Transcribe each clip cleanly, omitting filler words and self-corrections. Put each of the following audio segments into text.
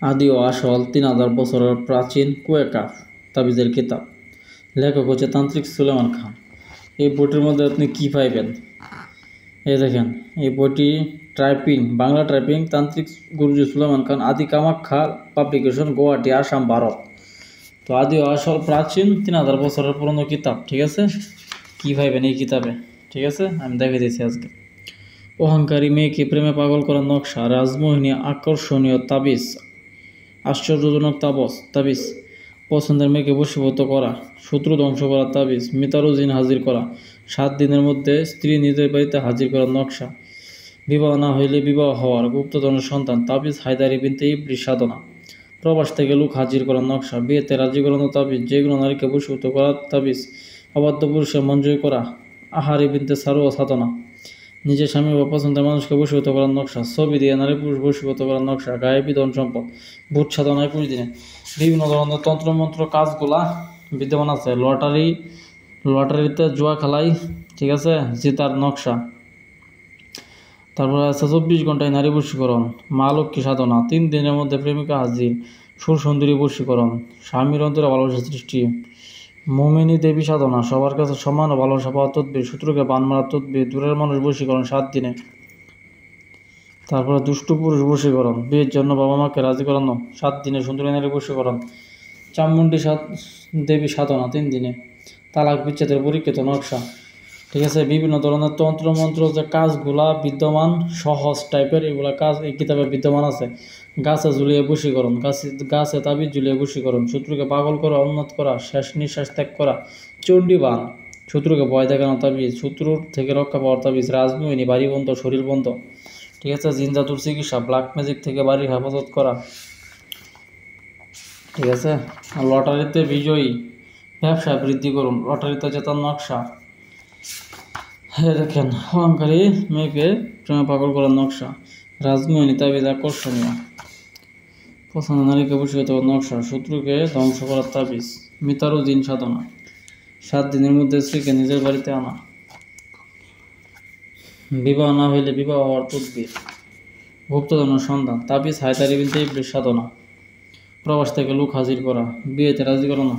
আদি ও আসল 3000 বছরের প্রাচীন কুয়েকার তাবিজের কিতাব। লেখক হচ্ছে তান্ত্রিক সুলেমান খান। এই বইটির মধ্যে আপনি কি পাইবেন? এই দেখেন, এই বইটি বাংলা টাইপিং তান্ত্রিক গুরুজি সুলেমান খান, আদি কামাখ্যা পাবলিকেশন, গুয়াহাটি, আসাম, ভারত। তো আদি ও আসল প্রাচীন 3000 বছরের পুরনো কিতাব। ঠিক আছে, কি পাইবেন এই কিতাবে? ঠিক আছে, আমি দেখে দিয়েছি আজকে। অহংকারী মেয়েকে প্রেমে পাগল করার নকশা, রাজমোহিনী আকর্ষণীয় তাবিজ, আশ্চর্যজনক তাবিজ, পছন্দের মেয়েকে বশীভূত করা, শত্রু ধ্বংস করার তাবিজ, মিতারু জিন হাজির করা, 7 দিনের মধ্যে স্ত্রী নিজের বাড়িতে হাজির করার নকশা, বিবাহ না হইলে বিবাহ হওয়ার, গুপ্তধনের সন্তান তাবিজ, হায়দারি বিনতে ইবলিস সাধনা, প্রবাস থেকে লোক হাজির করার নকশা, বিয়েতে রাজি করানো তাবিজ, যেগুলো নারীকে বশীভূত করার তাবিজ, অবাধ্য পুরুষের মন জয় করা, আহারি বিনতে সারুয়া সাধনা, নিজের স্বামী বা পছন্দের মানুষকে বশীভূত করার নকশা, ছবি দিয়ে নারী পুরুষ বশীভূত করার নকশা, গায়েবী ধন সম্পদ, ভূত সাধনা 21 দিনে, বিভিন্ন ধরনের তন্ত্রমন্ত্র কাজগুলা বিদ্যমান আছে। লটারিতে জুয়া খেলাই, ঠিক আছে, জিতার নকশা। তারপরে আছে 24 ঘন্টায় নারী বশীকরণ, মা লক্ষ্মী সাধনা, 3 দিনের মধ্যে প্রেমিকা হাজির, সুর সুন্দরী বশীকরণ, স্বামীর অন্তরে ভালোবাসা সৃষ্টি, মোমিনী দেবী সাধনা, সবার কাছে সমান ও ভালোবাসা পাওয়ার তদবির, শত্রুকে বান মারার তদবির, দূরের মানুষ বশীকরণ 7 দিনে। তারপরে দুষ্ট পুরুষ বশীকরণ, বিয়ের জন্য বাবা মাকে রাজি করানো 7 দিনে, সুন্দরী নারী বশীকরণ, চামুণ্ডী দেবী সাধনা 3 দিনে, তালাক বিচ্ছেদের পরীক্ষিত নকশা। ঠিক আছে, বিভিন্ন ধরনের তন্ত্রমন্ত্র যে কাজগুলা বিদ্যমান, সহজ টাইপের, এগুলা কাজ এই কিতাবে বিদ্যমান আছে। গাছে ঝুলিয়ে বশীকরণ, গাছে তাবিজ ঝুলিয়ে বশীকরণ, শত্রুকে পাগল করা, উন্নত করা, শেষ নিঃশ্বাস ত্যাগ করা, চণ্ডীবান, শত্রুকে ভয় দেখানো তাবিজ, শত্রুর থেকে রক্ষা পাওয়ার তাবিজ, রাজমোহিনী, বাড়ি বন্ধ, শরীর বন্ধ। ঠিক আছে, জিন জাদুর চিকিৎসা, ব্ল্যাক ম্যাজিক থেকে বাড়ির হেফাজত করা। ঠিক আছে, লটারিতে বিজয়ী, ব্যবসা বৃদ্ধি করুন, লটারিতে জেতার নকশা। হ্যাঁ দেখেন, অহংকারী মেয়েকে প্রেমে পাগল করার নকশা, রাজমোহিনী তাবিজ আকর্ষণীয়, পছন্দ নারীকে বশীভূত করার নকশা, শত্রুকে ধ্বংস করার তাবিজ, মিতারু জিন সাধনা, 7 দিনের মধ্যে স্ত্রীকে নিজের বাড়িতে আনা, বিবাহ না হইলে বিবাহ হওয়ার তদবির, গুপ্তধনের সন্ধান, তাবিজ, হায়দারি বিনতে ইবলিস সাধনা, প্রবাস থেকে লোক হাজির করা, বিয়েতে রাজি করানো।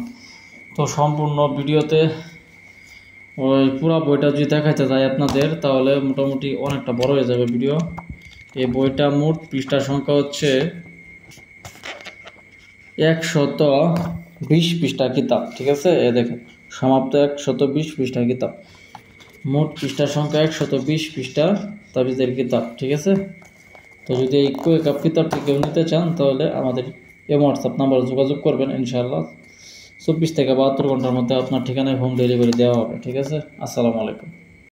তো সম্পূর্ণ ভিডিওতে ওই পুরো বইটা যদি দেখাইতে যায় আপনাদের, তাহলে মোটামুটি অনেকটা বড় হয়ে যাবে ভিডিও। এই বইটা মোট পৃষ্ঠা সংখ্যা হচ্ছে 120 পৃষ্ঠা কিতাব। ঠিক আছে, এ দেখেন, সমাপ্ত 120 পৃষ্ঠা কিতাব, মোট পৃষ্ঠা সংখ্যা 120 পৃষ্ঠা তাবিজের কিতাব। ঠিক আছে, তো যদি এই কুয়েকাপ কিতাবটি কেউ নিতে চান, তাহলে আমাদের হোয়াটসঅ্যাপ নাম্বারে যোগাযোগ করবেন। ইনশাআল্লাহ 24 থেকে 72 ঘন্টার মধ্যে আপনার ঠিকানায় হোম ডেলিভারি দেওয়া হবে। ঠিক আছে, আসসালামু আলাইকুম।